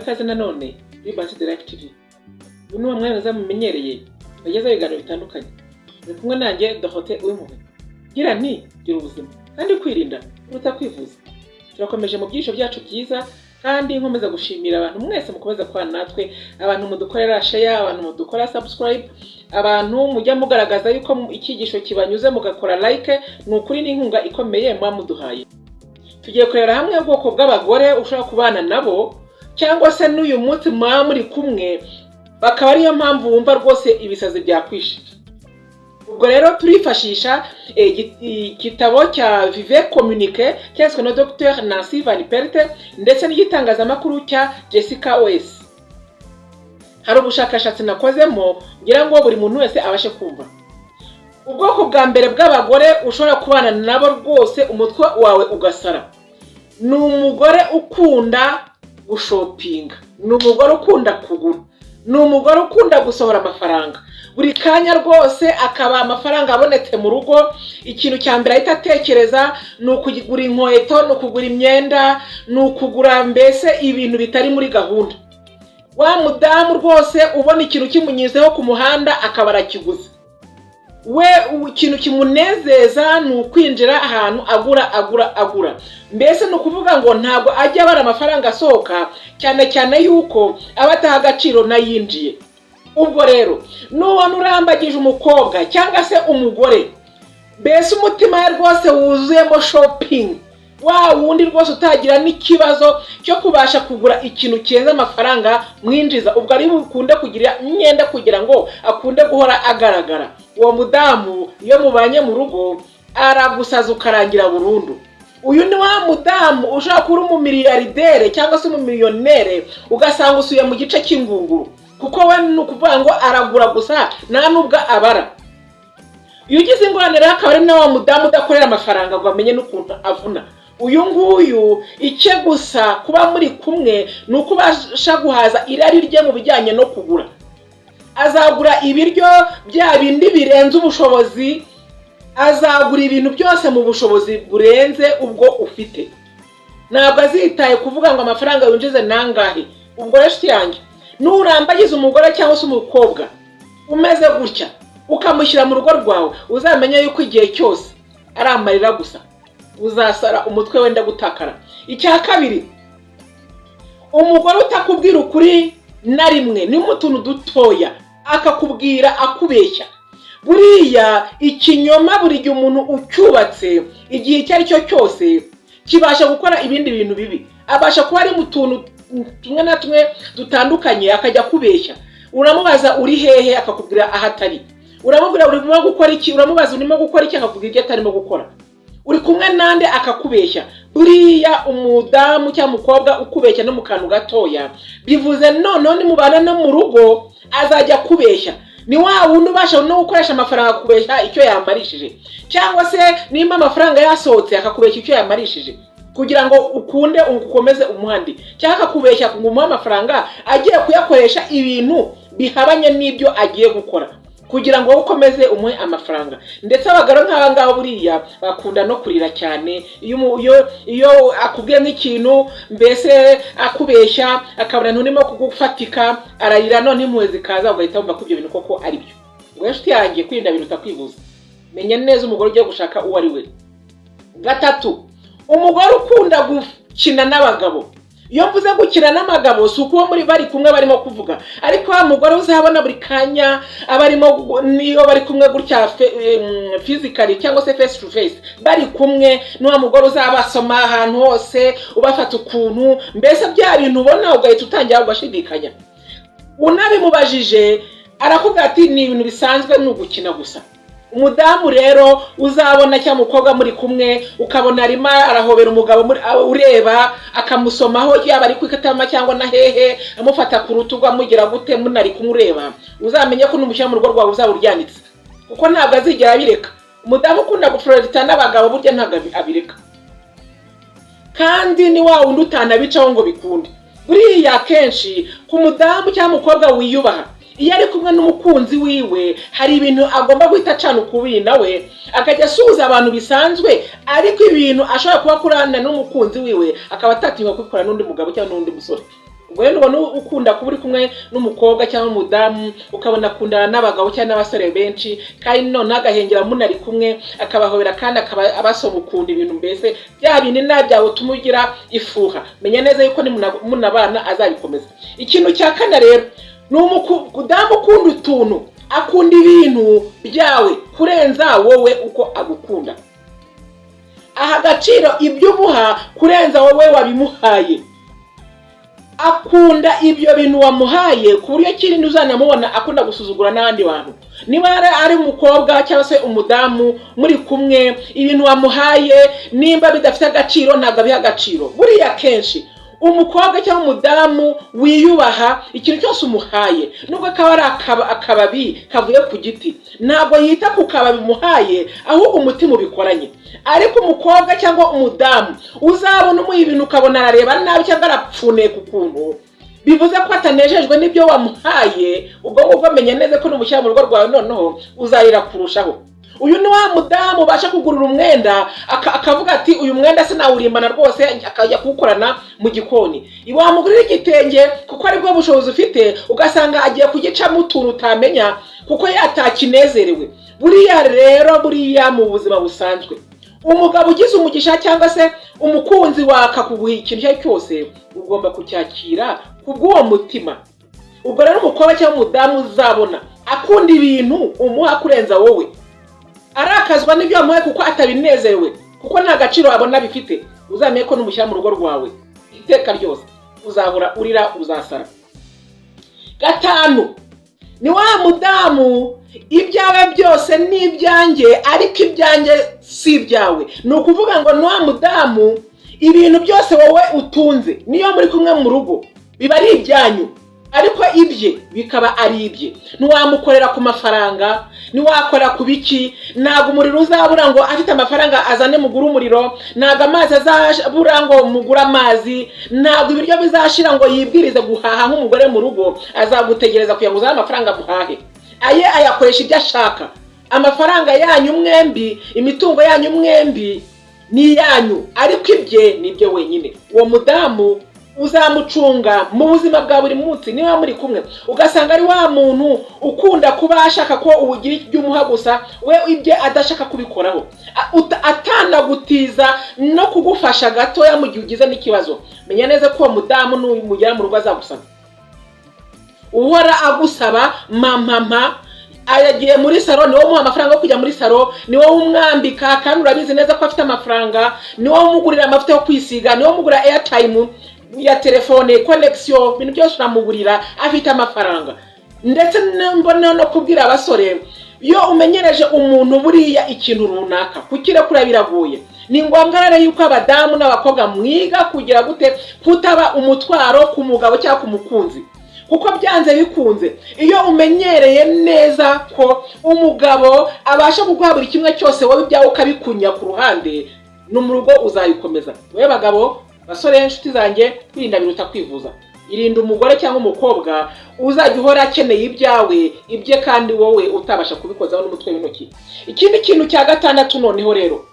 ikaze nanone kuri Base de Life TV. Uyu ni umwanya mwiza mumenyereye bagezaho ibiganiro bitandukanye. Muri kumwe nanjye Dorothée Uwimpuhwe. Gira nti gira ubuzima kandi kwirinda uruta kwivuza. Turakomeje mu byisho byacu byiza kandi nkomeza gushimira abantu mwese mukomeza kwana natwe, abantu mudukorera share, abantu mudukora subscribe, abantu mujya mugaragaza yuko ikigisho kibanyuze mugakora like, nukuri n'inkunga ikomeye mwa muduhaye. Tugiye kurera hamwe ubwoko bw'abagore ushobora kubana nabo cyangwa se n'uyu munsi muri kumwe bakaba ariyo mpamvu wumva rwose ibisazi byakwishe. Ubwo rero turifashisha igitabo cya Vivre Communiquer cyanditswe na Dr Nancy Van Pelt ndetse n'igitangazamakuru cya Jessica Owens. Hari ubushakashatsi nakozemo ngira ngo buri muntu wese abashe kumva. Ubwoko bwa mbere bw'abagore ushobora kubana nabo rwose umutwe wawe ugasara, ni umugore ukunda gushopinga, ni umugore ukunda kugura, ni umugore ukunda gusohora amafaranga. Buri kanya rwose akaba amafaranga abonetse mu rugo, ikintu cya mbere ahita atekereza ni ukugura inkweto, ni ukugura imyenda, ni ukugura mbese ibintu bitari muri gahunda. Wa mudamu rwose ubona ikintu kimunyizeho ku muhanda akaba arakiguze. We ikintu kimunezeza ni ukwinjira ahantu agura. Mbese ni ukuvuga ngo ntabwo ajya abara amafaranga asohoka, cyane yuko aba ataha agaciro nayinjiye. Ubwo rero nubona urambagije umukobwa cyangwa se umugore, mbese umutima we rwose wuzuyemo shopping, wa wundi rwose utagira n'ikibazo cyo kubasha kugura ikintu kirenze amafaranga mwinjiza, ubwo ari bukunde kugira imyenda kugira ngo akunde guhora agaragara. Uwo mudamu iyo mubanye mu rugo aragusaza ukarangira burundu. Uyu ni wa mudamu ushaka kuri umumiliyardere cyangwa se umumiliyonere ugasanga usuye mu gice cy'ingunguru, kuko we ni ukuvuga ngo aragura gusa nta nubwo abara. Iyo ugize ingorane rero akaba ari na wa mudamu udakorera amafaranga ngo amenye n'ukuntu avuna. Uyu nguyu icye gusa kuba muri kumwe ni uko ubasha guhaza irari rye mu bijyanye no kugura. Azagura ibiryo bya bindi birenze ubushobozi, azagura ibintu byose mu bushobozi burenze ubwo ufite. Ntabwo azitaye kuvuga ngo amafaranga yinjize nangahe. Ubwo rero yanjye nurambagize umugore cyangwa se umukobwa umeze gutya ukamushyira mu rugo rwawe, uzamenye yuko igihe cyose ari amarira gusa, uzasara umutwe wenda gutakara. Icya kabiri, umugore utakubwira ukuri na rimwe, ni mu tuntu dutoya akakubwira akubeshya. Buriya ikinyoma buri gihe umuntu ucyubatse igihe icyo ari cyo cyose kibasha gukora ibindi bintu bibi. Abasha kuba ari mu tuntu tumwe na tumwe dutandukanye akajya kubeshya. Uramubaza uri hehe akakubwira ahatari. Uramubwira urimo gukora iki, uramubaza urimo gukora iki akakubwira ibyo atarimo gukora. Uri kumwe nande akakubeshya. Buriya umudamu cyangwa umukobwa ukubeshya no mu kantu gatoya bivuze none mubana no mu rugo azajya kubeshya. Ni wa wundi ubasha no gukoresha amafaranga akubeshya icyo yamarishije, cyangwa se nimba amafaranga yasohotse akakubeshya icyo yamarishije kugira ngo ukunde ukomeze umuhandi, cyangwa akakubeshya ngo umuhe amafaranga agiye kuyakoresha ibintu bihabanye n'ibyo agiye gukora kugira ngo ukomeze umuhe amafaranga. Ndetse abagabo nk'aba ngabo buriya bakunda no kurira cyane iyo akubwiye nk'ikintu mbese akubeshya akabona nturimo kugufatika, ararira none impuhwe zikaza ugahita wumva ko ibyo bintu koko ari byo. Ubwo rero yangiye kwirinda biruta kwivuza. Menya neza umugore ugiye gushaka uwo ari we. Gatatu, umugore ukunda gukina n'abagabo. Iyo mvuze gukina n'amagabo si uko muri bari kumwe barimo kuvuga, ariko wa mugore uzabona buri kanya abarimo niyo bari kumwe gutya physically cyangwa se face to face bari kumwe, ni wa mugore uzabasoma ahantu hose ubafata ukuntu mbese bya bintu ubona ugahita utangira ugashidikanya. Unabimubajije arakubwira ati ni ibintu bisanzwe, ni ugukina gusa. Umudamu rero uzabona cyangwa umukobwa muri kumwe ukabona arimo arahobera umugabo ureba akamusomaho, yaba ari kwikatama cyangwa na hehe amufata ku rutugu amugira gute munari kumureba, uzamenye ko n'umushyira mu rugo rwawe uzaburyanitse, kuko ntabwo azigera abireka. Umudamu ukunda guflirta n'abagabo burya ntabwo abireka, kandi ni wa wundi utanabicaho ngo bikunde. Buriya kenshi ku mudamu cyangwa umukobwa wiyubaha, iyo ari kumwe n'umukunzi wiwe hari ibintu agomba guhita acana ukubiri nawe akajya asuhuza abantu bisanzwe, ariko ibintu ashobora kuba kurana n'umukunzi wiwe akaba atatinywa kubikora n'undi mugabo cyangwa n'undi musore. ubwo rero ubona ukunda kuba uri kumwe n'umukobwa cyangwa umudamu ukabona akundana n'abagabo cyangwa n'abasore benshi kandi none agahengera munari kumwe akabahobera kandi akaba abasoma ukunda ibintu mbese bya bintu nabyawe tumugira ifuha, menya neza yuko ni munabana azabikomeza. Ikintu cya kane rero ni umudamu ukunda utuntu, akunda ibintu byawe kurenza wowe uko agukunda, aha agaciro ibyo umuha kurenza wowe wabimuhaye, akunda ibyo bintu wamuhaye ku buryo kirindi uzanamubona akunda gusuzugura n'abandi bantu. Niba ari umukobwa cyangwa se umudamu muri kumwe, ibintu wamuhaye nimba bidafite agaciro ntabwo abiha agaciro. Buriya kenshi umukobwa cyangwa umudamu wiyubaha ikintu cyose umuhaye, nubwo akaba ari akababi kavuye ku giti, ntabwo yita ku kababi umuhaye, ahubwo umutima ubikoranye. Ariko umukobwa cyangwa umudamu uzabona umuha ibintu ukabona arareba nabi cyangwa arapfuneye ku kuntu, bivuze ko atanejejwe n'ibyo wamuhaye, ubwo ngubwo menya neza ko n'umushyira mu rugo rwawe noneho uzarira kurushaho. Uyu ni wa mudamu ubasha kugurura umwenda akavuga ati uyu mwenda sinawurimbana rwose, akajya kuwukorana mu gikoni. Wamugurira igitenge kuko aribwo bushobozi ufite, ugasanga agiye kugicamo utuntu utamenya kuko yatakinezerewe. Buriya rero mu buzima busanzwe umugabo ugize umugisha cyangwa se umukunzi wakakuguha ikintu cyose, ugomba kucyakira kubw'uwo mutima. Ubwo rero umukobwa cyangwa umudamu uzabona akunda ibintu umuha kurenza wowe, arakazwa n'ibyo wamuhaye kuko atabinezerewe, kuko nta gaciro abona bifite, uzamenye ko n'umushyira mu rugo rwawe iteka ryose uzahora urira uzasara. Gatanu, ni wa mudamu ibyawe byose ni ibyanjye ariko ibyanjye si ibyawe. Ni ukuvuga ngo ni wa mudamu ibintu byose wowe utunze niyo muri kumwe mu rugo biba ari ibyanyu, ariko ibye bikaba ari ibye. Ntiwamukorera ku mafaranga, ntiwakorera ku biki, ntabwo umuriro uzabura ngo afite amafaranga azane mugura umuriro, ntabwo amazi azabura ngo mugura amazi, ntabwo ibiryo bizashira ngo yibwirize guhaha nk'umugore mu rugo, azagutegereza kugira ngo uzane amafaranga muhahe. Aye ayakoresha ibyo ashaka. Amafaranga yanyu mwembi, imitungo yanyu mwembi ni yanyu, ariko ibye ni byo wenyine. Uwo mudamu uzamucunga mu buzima bwa buri munsi niba muri kumwe, ugasanga ari wa muntu ukunda kuba ashaka ko ugira ibyo umuha gusa, we ibye adashaka kubikoraho, atanagutiza no kugufasha gatoya mu gihe ugize n'ikibazo. Menya neza ko uwo mudamu n'umugera mu rugo azagusaba, uhora agusaba mama ayagiye muri salo, niwo muha amafaranga yo kujya muri salo, niwo umwambika kandi urabizi neza ko afite amafaranga, niwo umugurira amavuta yo kwisiga, niwo umugurira airtime ya telefone, connection, ibintu byose uramugurira, afite amafaranga. Ndetse mbona no kubwira abasore, iyo umenyereje umuntu buriya ikintu runaka kukirekura biragoye. Ni ngombwa rero yuko abadamu n'abakobwa mwiga kugira gute kutaba umutwaro ku mugabo cyangwa ku mukunzi, kuko byanze bikunze iyo umenyereye neza ko umugabo abasha kuguha buri kimwe cyose, wowe ibyawe ukabikunya ku ruhande, no mu rugo uzabikomeza. Wewe bagabo, basore inshuti zanjye, kwirinda biruta kwivuza. Irinda umugore cyangwa umukobwa uzajya uhora akeneye ibyawe ibye kandi wowe utabasha kubikozaho n'umutwe w'intoki. Ikindi kintu cya gatandatu noneho rero,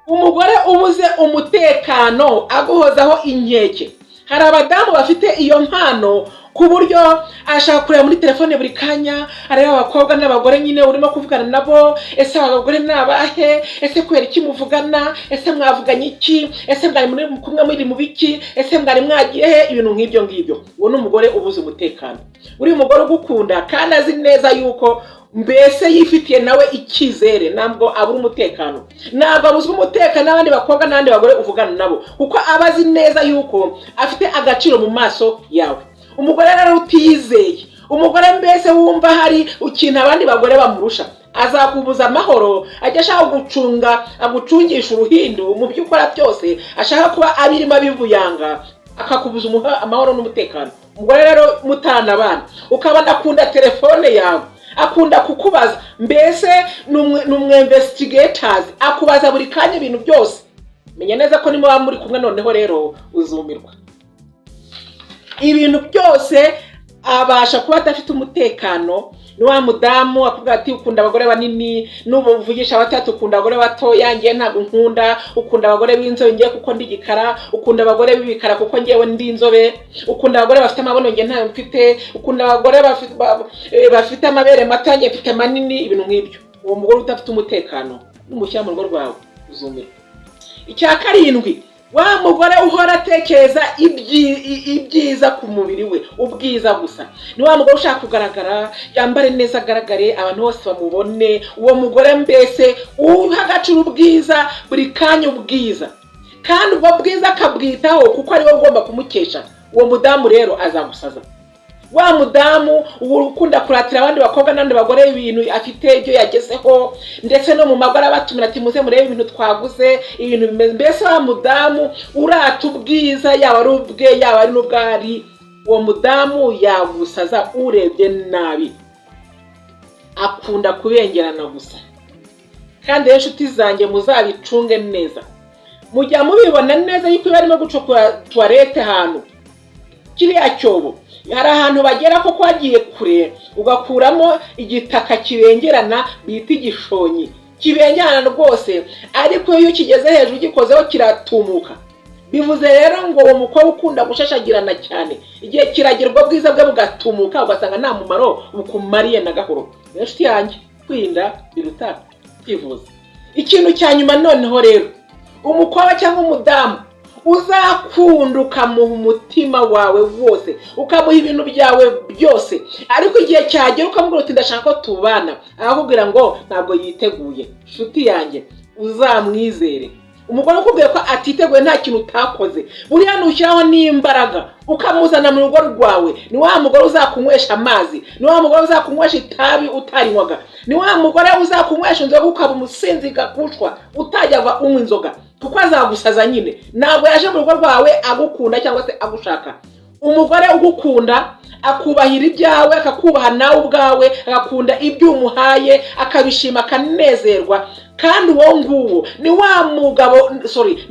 umugore ubuze umutekano aguhozaho inkeke. Hari abadamu bafite iyo mpano ku buryo ashaka kureba muri telefone buri kanya, areba abakobwa n'abagore nyine urimo kuvugana nabo, ese abagore nabahe, ese kubera iki muvugana, ese mwavuganye iki, ese mwari muri kumwe muri mu biki, ese mwari mwagiye he, ibintu nk'ibyo ngibyo. Uwo ni umugore ubuze umutekano. Uri umugore ugukunda kandi azi neza yuko mbese yifitiye nawe icyizere, ntabwo abura umutekano, ntabwo abuzwe umutekano n'abandi bakobwa n'abandi bagore uvugana nabo, kuko abazi neza yuko afite agaciro mu maso yawe. Umugore rero utiyizeye, umugore mbese wumva hari ikintu abandi bagore bamurusha, azakubuza amahoro, ajya ashaka gucunga agucungisha uruhindu mu byo ukora byose, ashaka kuba abirimo abivuyanga, akakubuza amahoro n'umutekano. Umugore rero mutana abana, ukabona akunda telefone yawe, akunda kukubaza, mbese n'umwinvestigators, akubaza buri kanya ibintu byose. Menya neza ko niba muri kumwe noneho rero uzumirwa. Ibintu byose abasha kuba adafite umutekano, ni wa mudamu akubwira ati ukunda abagore banini n'ubu uvugisha batatu ukunda abagore batoya ngiye ntabwo nkunda, ukunda abagore b'inzobe ngiye kuko ndi igikara, ukunda abagore b'ibikara kuko ngiyewe ndi inzobe, ukunda abagore bafite amabono ngiye ntayo mfite, ukunda abagore bafite amabere mato ngiye mfite manini, ibintu nk'ibyo. Uwo mugore udafite umutekano n'umushyira mu rugo rwawe uzumirwa. Icya karindwi, wa mugore uhora atekereza ibyiza ku mubiri we, ubwiza gusa. Ni wa mugore ushaka kugaragara, yambare neza agaragare, abantu bose bamubone. Uwo mugore mbese uha agaciro ubwiza, buri kanya ubwiza, kandi ubwo bwiza akabwitaho kuko ari we ugomba kumukesha. Uwo mudamu rero azagusaza. Wa mudamu ukunda kuratira abandi bakobwa n'abandi bagore ibintu afite ibyo yagezeho, ndetse no mu magara batumira ati muze murebe ibintu twaguze, ibintu bimeze. Mbese wa mudamu urata ubwiza, yaba ari ubwe yaba ari n'ubwari, uwo mudamu yagusaza urebye nabi. Akunda kubengerana gusa. Kandi rero inshuti zanjye muzabicunge neza, mujya mubibona neza yuko barimo gucukura toilette ahantu, kiriya cyobo hari ahantu bagera ko kwagiye kure ugakuramo igitaka kibengerana bita igishonyi, kibengerana rwose, ariko iyo kigeze hejuru gikozeho kiratumuka. Bivuze rero ngo uwo mukobwa ukunda gushashagirana cyane, igihe kiragirwa bwiza bwe bugatumuka ugasanga nta mumaro bukumariye na gahoro. Inshuti yanjye, kwirinda biruta kwivuza. Ikintu cya nyuma noneho rero, umukobwa cyangwa umudamu uzakunda ukamuha umutima wawe wose, ukamuha ibintu byawe byose, ariko igihe cyagera ukamubwira uti ndashaka ko tubana, akakubwira ngo ntabwo yiteguye. Inshuti yanjye, uzamwizere. Umugore ukubwiye ko atiteguye nta kintu utakoze, buriya nushyiraho n'imbaraga ukamuzana mu rugo rwawe, ni wa mugore uzakunywesha amazi, ni wa mugore uzakunywesha itabi utarinywaga, ni wa mugore uzakunywesha inzoga ukaba umusinzi gakushwa utajya unywa inzoga, kuko azagusaza nyine. Ntabwo yaje mu rugo rwawe agukunda cyangwa se agushaka. Umugore ugukunda akubahira ibyawe, akakubaha nawe ubwawe, agakunda ibyo umuhaye, akabishima, akanezerwa. Kandi uwo nguwo ni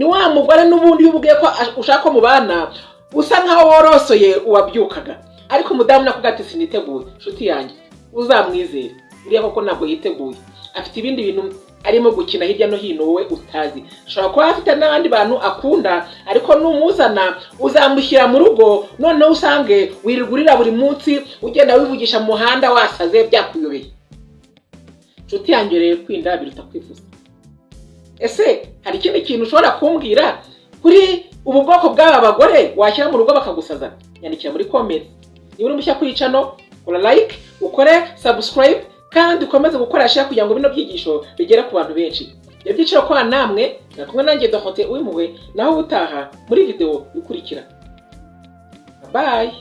wa mugore n'ubundi yubwiye ko ushaka ko mubana, usa nkaho worosoye uwabyukaga, ariko umudamu nakubwira ati siniteguye. Inshuti yanjye, uzamwizere. Uriya koko ntabwo yiteguye, afite ibindi bintu arimo gukina hirya no hino wowe utazi. Ashobora kuba afite n'abandi bantu akunda, ariko numuzana uzamushyira mu rugo, noneho usange wirigurira buri munsi ugenda wivugisha mu muhanda wasaze byakuyobeye. Inshuti yanjye rero, kwinda biruta kwivuza. Ese hari ikindi kintu ushobora kumbwira kuri ubu bwoko bw'aba bagore washyira mu rugo bakagusaza? Nyandikira muri comments. Niba uri mushya kuri channel, kora like, ukore subscribe, kandi ukomeze gukora share kugira ngo bino byigisho bigere ku bantu benshi. Ibyo byiciro kwa namwe nakumwe nanjye Dorothée Uwimpuhwe, naho utaha muri video ikurikira. Bye.